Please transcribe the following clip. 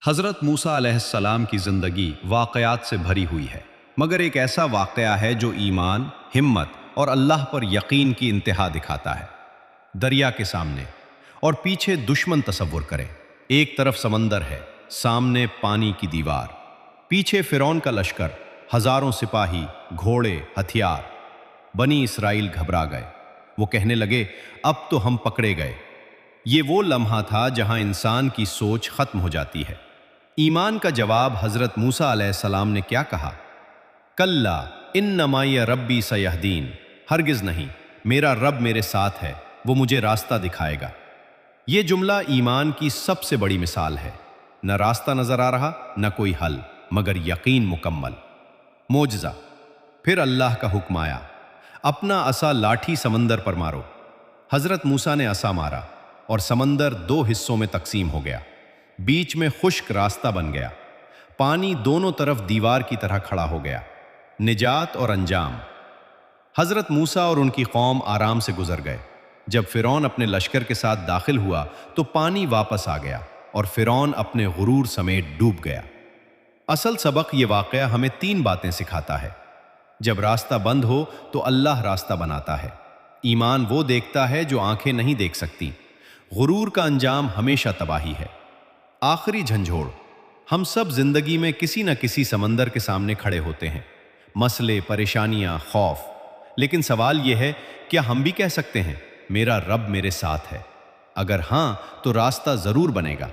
حضرت موسیٰ علیہ السلام کی زندگی واقعات سے بھری ہوئی ہے، مگر ایک ایسا واقعہ ہے جو ایمان، ہمت اور اللہ پر یقین کی انتہا دکھاتا ہے۔ دریا کے سامنے اور پیچھے دشمن تصور کریں۔ ایک طرف سمندر ہے، سامنے پانی کی دیوار، پیچھے فرعون کا لشکر، ہزاروں سپاہی، گھوڑے، ہتھیار۔ بنی اسرائیل گھبرا گئے، وہ کہنے لگے اب تو ہم پکڑے گئے۔ یہ وہ لمحہ تھا جہاں انسان کی سوچ ختم ہو جاتی ہے۔ ایمان کا جواب حضرت موسیٰ علیہ السلام نے کیا کہا؟ کلا ان معی ربی سیہدین، ہرگز نہیں، میرا رب میرے ساتھ ہے، وہ مجھے راستہ دکھائے گا۔ یہ جملہ ایمان کی سب سے بڑی مثال ہے۔ نہ راستہ نظر آ رہا، نہ کوئی حل، مگر یقین مکمل۔ معجزہ۔ پھر اللہ کا حکم آیا، اپنا عصا لاٹھی سمندر پر مارو۔ حضرت موسیٰ نے عصا مارا اور سمندر دو حصوں میں تقسیم ہو گیا، بیچ میں خشک راستہ بن گیا، پانی دونوں طرف دیوار کی طرح کھڑا ہو گیا۔ نجات اور انجام۔ حضرت موسیٰ اور ان کی قوم آرام سے گزر گئے۔ جب فرعون اپنے لشکر کے ساتھ داخل ہوا تو پانی واپس آ گیا اور فرعون اپنے غرور سمیت ڈوب گیا۔ اصل سبق یہ واقعہ ہمیں تین باتیں سکھاتا ہے۔ جب راستہ بند ہو تو اللہ راستہ بناتا ہے۔ ایمان وہ دیکھتا ہے جو آنکھیں نہیں دیکھ سکتی۔ غرور کا انجام ہمیشہ تباہی ہے۔ آخری جھنجھوڑ۔ ہم سب زندگی میں کسی نہ کسی سمندر کے سامنے کھڑے ہوتے ہیں، مسئلے، پریشانیاں، خوف۔ لیکن سوال یہ ہے، کیا ہم بھی کہہ سکتے ہیں میرا رب میرے ساتھ ہے؟ اگر ہاں تو راستہ ضرور بنے گا۔